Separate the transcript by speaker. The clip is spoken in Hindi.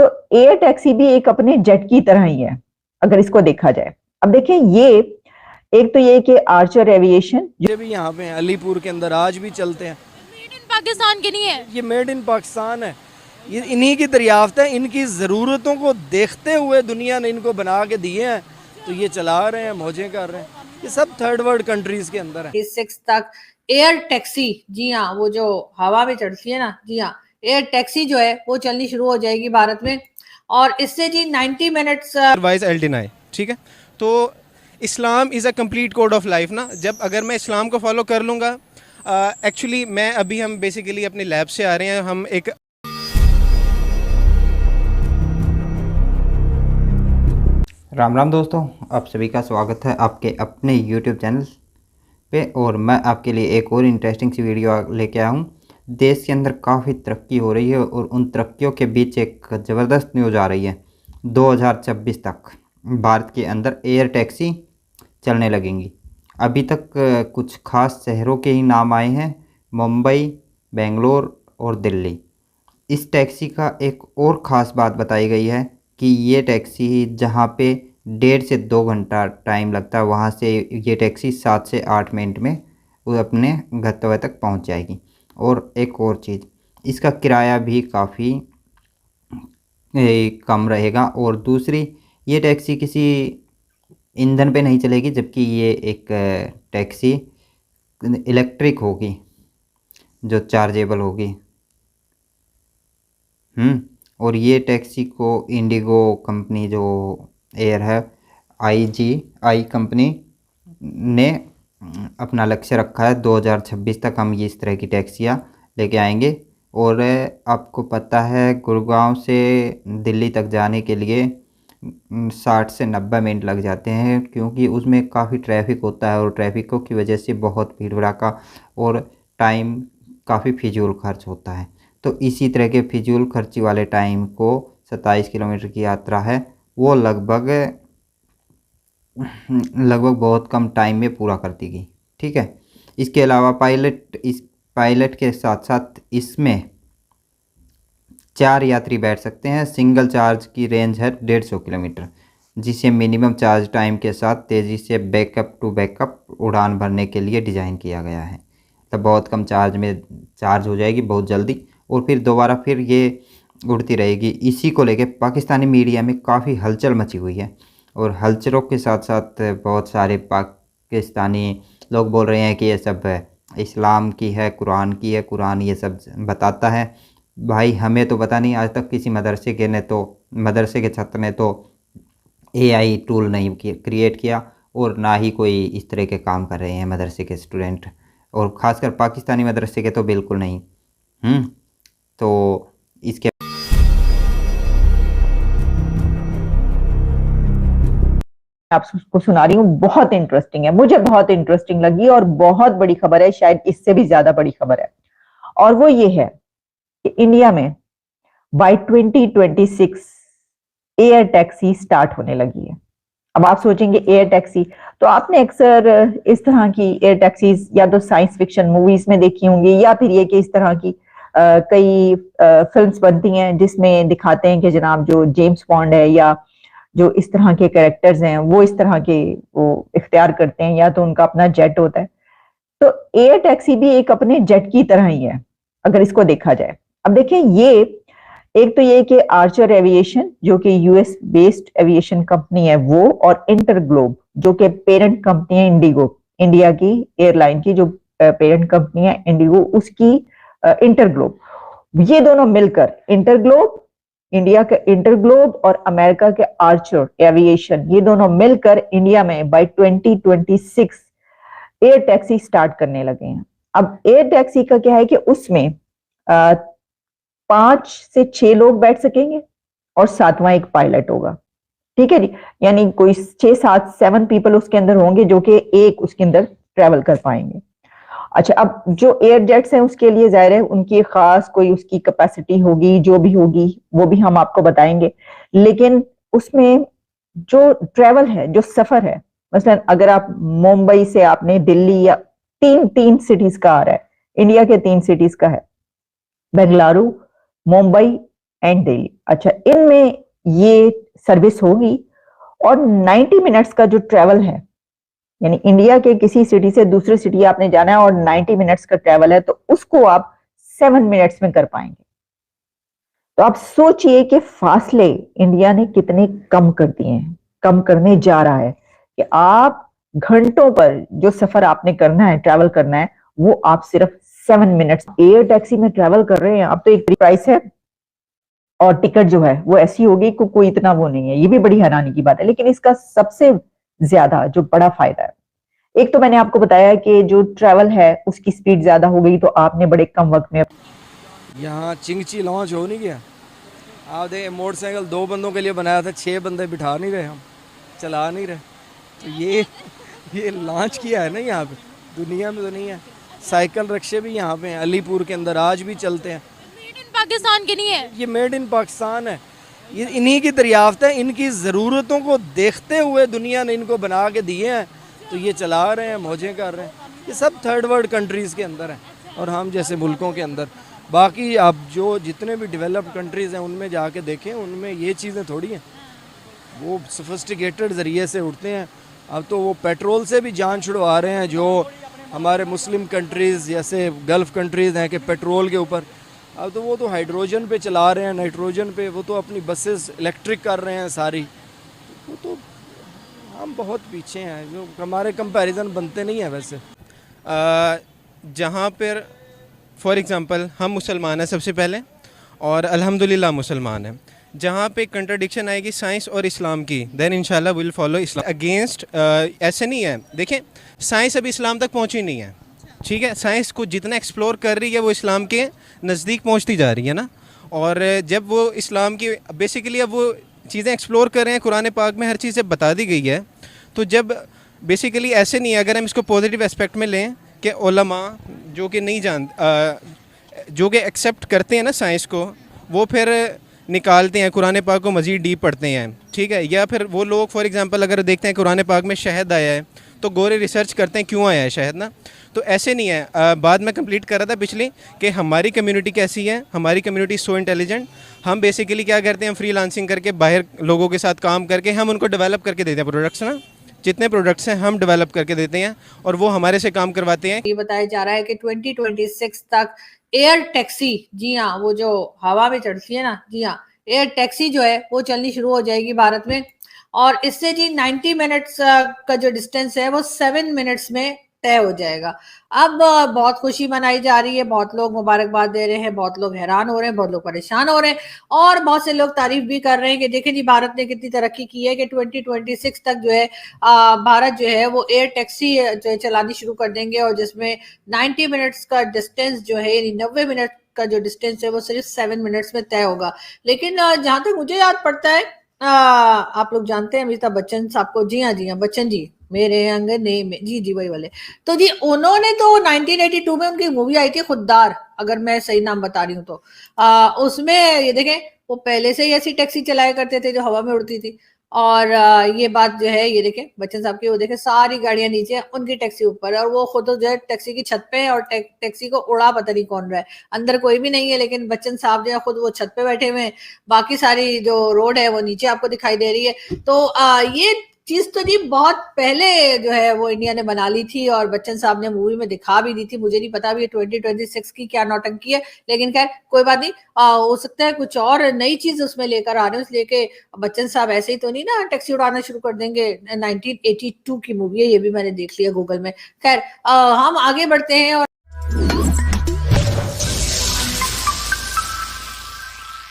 Speaker 1: तो एयर टैक्सी भी एक अपने जेट की तरह ही है अगर इसको देखा जाए। अब देखिए, ये एक तो ये कि आर्चर एविएशन,
Speaker 2: ये भी यहाँ पे हैं, अलीपुर के अंदर आज भी चलते हैं।
Speaker 3: मेड इन पाकिस्तान के नहीं है,
Speaker 2: ये मेड इन पाकिस्तान है, ये इन्हीं की दरियाफ्त है, इनकी ज़रूरतों को देखते हुए दुनिया ने इनको बना के दिए हैं, तो ये चला रहे हैं, मौजें कर रहे हैं। ये सब थर्ड वर्ल्ड कंट्रीज के अंदर है।
Speaker 4: 6 तक एयर टैक्सी, जी हाँ, वो जो हवा में चढ़ती है ना, जी हाँ, एयर टैक्सी जो है वो चलनी शुरू हो जाएगी भारत में। और इससे जी 90 मिनट्स
Speaker 5: वाइज एल्डिनाई, ठीक है। तो Islam is a complete code of life ना। जब अगर मैं इस्लाम को फॉलो कर लूँगा, एक्चुअली मैं अभी हम बेसिकली अपने लैब से आ रहे हैं, हम एक
Speaker 6: राम राम दोस्तों, आप सभी का स्वागत है आपके अपने YouTube चैनल पे। और मैं आपके लिए एक और इंटरेस्टिंग सी वीडियो लेके आया हूँ। देश के अंदर काफ़ी तरक्की हो रही है और उन तरक्कियों के बीच एक ज़बरदस्त न्यूज़ आ रही है। 2026 तक भारत के अंदर एयर टैक्सी चलने लगेंगी। अभी तक कुछ खास शहरों के ही नाम आए हैं, मुंबई, बेंगलोर और दिल्ली। इस टैक्सी का एक और ख़ास बात बताई गई है कि ये टैक्सी जहाँ पे 1.5 से 2 घंटा टाइम लगता है, वहाँ से ये टैक्सी 7 से 8 मिनट में वो अपने गंतव्य तक पहुँच जाएगी। और एक और चीज़, इसका किराया भी काफ़ी कम रहेगा। और दूसरी, ये टैक्सी किसी ईंधन पे नहीं चलेगी, जबकि ये एक टैक्सी इलेक्ट्रिक होगी जो चार्जेबल होगी। और ये टैक्सी को इंडिगो कंपनी जो एयर है, IGI कंपनी ने अपना लक्ष्य रखा है। 2026 तक हम ये इस तरह की टैक्सियाँ लेके आएंगे। और आपको पता है, गुड़गांव से दिल्ली तक जाने के लिए 60 से 90 मिनट लग जाते हैं, क्योंकि उसमें काफ़ी ट्रैफिक होता है और ट्रैफिकों की वजह से बहुत भीड़ भड़ाका और टाइम काफ़ी फिजूल खर्च होता है। तो इसी तरह के फिजूल खर्ची वाले टाइम को 27 किलोमीटर की यात्रा है, वो लगभग बहुत कम टाइम में पूरा कर दी गई, ठीक है। इसके अलावा पायलट के साथ साथ इसमें 4 यात्री बैठ सकते हैं। सिंगल चार्ज की रेंज है 150 किलोमीटर, जिसे मिनिमम चार्ज टाइम के साथ तेज़ी से बैकअप टू बैकअप उड़ान भरने के लिए डिज़ाइन किया गया है। तो बहुत कम चार्ज में चार्ज हो जाएगी बहुत जल्दी, और फिर दोबारा फिर ये उड़ती रहेगी। इसी को लेके पाकिस्तानी मीडिया में काफ़ी हलचल मची हुई है, और हलचलों के साथ साथ बहुत सारे पाकिस्तानी लोग बोल रहे हैं कि ये सब इस्लाम की है, कुरान की है, कुरान ये सब बताता है। भाई, हमें तो पता नहीं, आज तक किसी मदरसे के छात्र ने तो AI टूल नहीं क्रिएट किया, और ना ही कोई इस तरह के काम कर रहे हैं मदरसे के स्टूडेंट, और ख़ासकर पाकिस्तानी मदरसे के तो बिल्कुल नहीं। तो इसके
Speaker 1: आपको सुना रही हूँ, बहुत इंटरेस्टिंग है, मुझे बहुत इंटरेस्टिंग लगी और बहुत बड़ी खबर है, शायद इससे भी ज्यादा बड़ी खबर है। और वो ये है कि इंडिया में बाय 2026 एयर टैक्सी स्टार्ट होने लगी है। अब आप सोचेंगे एयर टैक्सी, तो आपने अक्सर इस तरह की एयर टैक्सीज या तो साइंस फिक्शन मूवीज में देखी होंगी, या फिर ये कि इस तरह की कई फिल्म्स बनती हैं जिसमें दिखाते हैं कि जनाब जो जेम्स बॉन्ड है या जो इस तरह के कैरेक्टर्स हैं वो इस तरह के वो इख्तियार करते हैं, या तो उनका अपना जेट होता है। तो एयर टैक्सी भी एक अपने जेट की तरह ही है अगर इसको देखा जाए। अब देखिए, ये एक तो ये कि आर्चर एविएशन जो कि US बेस्ड एविएशन कंपनी है वो, और इंटरग्लोब जो कि पेरेंट कंपनी है इंडिगो, इंडिया की एयरलाइन की जो पेरेंट कंपनी है इंडिगो, उसकी इंटरग्लोब, ये दोनों मिलकर इंटरग्लोब, इंडिया के इंटरग्लोब और अमेरिका के आर्चर एविएशन, ये दोनों मिलकर इंडिया में बाय 2026 एयर टैक्सी स्टार्ट करने लगे हैं। अब एयर टैक्सी का क्या है कि उसमें 5 से 6 लोग बैठ सकेंगे और 7वां एक पायलट होगा, ठीक है जी। यानी कोई 6-7 पीपल उसके अंदर होंगे जो कि एक उसके अंदर ट्रेवल कर पाएंगे। अच्छा, अब जो एयर जेट्स हैं उसके लिए जाहिर है उनकी खास कोई उसकी कैपेसिटी होगी, जो भी होगी वो भी हम आपको बताएंगे। लेकिन उसमें जो ट्रेवल है, जो सफर है, मसलन अगर आप मुंबई से आपने दिल्ली या तीन सिटीज का आ रहा है, इंडिया के 3 सिटीज का है, बेंगलुरु, मुंबई एंड दिल्ली। अच्छा, इनमें ये सर्विस होगी और 90 मिनट्स का जो ट्रेवल है, यानी इंडिया के किसी सिटी से दूसरी सिटी आपने जाना है और 90 मिनट्स का ट्रेवल है, तो उसको आप 7 मिनट्स में कर पाएंगे। तो आप सोचिए कि फासले इंडिया ने कितने कम कर दिए हैं, कम करने जा रहा है कि आप घंटों पर जो सफर आपने करना है, ट्रैवल करना है, वो आप सिर्फ 7 मिनट्स एयर टैक्सी में ट्रैवल कर रहे हैं। अब तो एक प्राइस है और टिकट जो है वो ऐसी होगी कि कोई इतना वो नहीं है। ये भी बड़ी हैरानी की बात है। लेकिन इसका सबसे ज्यादा जो बड़ा फायदा है, एक तो मैंने आपको बताया कि जो ट्रैवल है उसकी स्पीड ज्यादा हो गई, तो आपने बड़े कम वक्त में
Speaker 2: यहाँ चिंगची लॉन्च हो नहीं गया। आप देखें मोटरसाइकिल 2 बंदों के लिए बनाया था, 6 बंदे बिठा नहीं रहे, हम चला नहीं रहे। तो ये लॉन्च किया है ना यहाँ पे, दुनिया में तो नहीं है। साइकिल रिक्शे भी यहाँ पे हैं, अलीपुर के अंदर आज भी चलते हैं।
Speaker 3: मेड इन पाकिस्तान के नहीं है।
Speaker 2: ये मेड इन पाकिस्तान है, ये इन्हीं की दरियाफ्त है। इनकी ज़रूरतों को देखते हुए दुनिया ने इनको बना के दिए हैं, तो ये चला रहे हैं, मौजें कर रहे हैं। ये सब थर्ड वर्ल्ड कंट्रीज़ के अंदर हैं और हम जैसे मुल्कों के अंदर। बाकी आप जो जितने भी डेवलप्ड कंट्रीज़ हैं उनमें जाके देखें, उनमें ये चीज़ें थोड़ी हैं। वो सोफिस्टिकेटेड ज़रिए से उठते हैं। अब तो वो पेट्रोल से भी जान छुड़वा रहे हैं, जो हमारे मुस्लिम कंट्रीज़ जैसे गल्फ़ कंट्रीज़ हैं कि पेट्रोल के ऊपर। अब तो वो तो हाइड्रोजन पे चला रहे हैं, नाइट्रोजन पे। वो तो अपनी बसेस इलेक्ट्रिक कर रहे हैं सारी। वो तो हम बहुत पीछे हैं, जो हमारे कंपैरिजन बनते नहीं हैं वैसे।
Speaker 5: जहाँ पर फॉर एग्ज़ाम्पल हम मुसलमान हैं सबसे पहले, और अल्हम्दुलिल्लाह मुसलमान हैं। जहाँ पे कंट्रडिक्शन आएगी साइंस और इस्लाम की, देन इंशाल्लाह विल फॉलो इस्लाम अगेंस्ट। ऐसे नहीं है, देखें साइंस अभी इस्लाम तक पहुँची नहीं है, ठीक है। साइंस को जितना एक्सप्लोर कर रही है वो इस्लाम के नज़दीक पहुँचती जा रही है ना। और जब वो इस्लाम की बेसिकली अब वो चीज़ें एक्सप्लोर कर रहे हैं, कुरान पाक में हर चीज़ से बता दी गई है। तो जब बेसिकली ऐसे नहीं है, अगर हम इसको पॉजिटिव एस्पेक्ट में लें कि उलमा जो कि नहीं जो कि एक्सेप्ट करते हैं ना साइंस को, वो फिर निकालते हैं, कुरान पाक को मज़ीद डीप पढ़ते हैं, ठीक है। या फिर वो लोग फॉर एग्जांपल अगर देखते हैं कुरान पाक में शहद आया है, तो गोरे रिसर्च करते हैं क्यों आया है शहद ना। तो ऐसे नहीं है। बाद में कंप्लीट कर रहा था पिछली कि हमारी कम्युनिटी कैसी है। हमारी कम्युनिटी सो इंटेलिजेंट। हम बेसिकली क्या करते हैं, हम फ्रीलांसिंग करके बाहर लोगों के साथ काम करके हम उनको डेवलप करके देते हैं प्रोडक्ट्स ना। जितने प्रोडक्ट्स हैं हम डेवलप करके देते हैं और वो हमारे से काम करवाते हैं।
Speaker 4: ये बताया जा रहा है कि 2026 तक एयर टैक्सी, जी हाँ, वो जो हवा में चढ़ती है ना, जी हाँ, एयर टैक्सी जो है वो चलनी शुरू हो जाएगी भारत में। और इससे जी 90 मिनट्स का जो डिस्टेंस है वो 7 मिनट्स में तय हो जाएगा। अब बहुत खुशी मनाई जा रही है, बहुत लोग मुबारकबाद दे रहे हैं, बहुत लोग हैरान हो रहे हैं, बहुत लोग परेशान हो रहे हैं और बहुत से लोग तारीफ भी कर रहे हैं कि देखें जी भारत ने कितनी तरक्की की है कि 2026 तक जो है भारत जो है वो एयर टैक्सी जो है चलानी शुरू कर देंगे, और जिसमें 90 मिनट्स का डिस्टेंस जो है, यानी 90 मिनट का जो डिस्टेंस है वो सिर्फ 7 मिनट्स में तय होगा। लेकिन जहां तक मुझे याद पड़ता है, आप लोग जानते हैं अमिताभ बच्चन साहब को, जी हाँ बच्चन जी, मेरे अंगने में, जी वही वाले। तो जी उन्होंने तो 1982 में उनकी मूवी आई थी खुददार, अगर मैं सही नाम बता रही हूँ तो उसमें ये देखें वो पहले से ही ऐसी टैक्सी चलाया करते थे जो हवा में उड़ती थी। और ये बात जो है, ये देखें बच्चन साहब की, वो देखें सारी गाड़ियां नीचे, उनकी टैक्सी ऊपर है और वो खुद जो है टैक्सी की छत पे है और टैक्सी को उड़ा पता नहीं कौन रहा है। अंदर कोई भी नहीं है, लेकिन बच्चन साहब जो है खुद वो छत पे बैठे हुए हैं, बाकी सारी जो रोड है वो नीचे आपको दिखाई दे रही है। तो ये चीज तो जी बहुत पहले जो है वो इंडिया ने बना ली थी और बच्चन साहब ने मूवी में दिखा भी दी थी। मुझे नहीं पता भी 2026 की क्या नौटंकी है, लेकिन खैर कोई बात नहीं, हो सकता है कुछ और नई चीज उसमें लेकर आ रहे हैं, इसलिए कि बच्चन साहब ऐसे ही तो नहीं ना टैक्सी उड़ाना शुरू कर देंगे। 1982 की मूवी है, ये भी मैंने देख लिया गूगल में। खैर हम आगे बढ़ते हैं और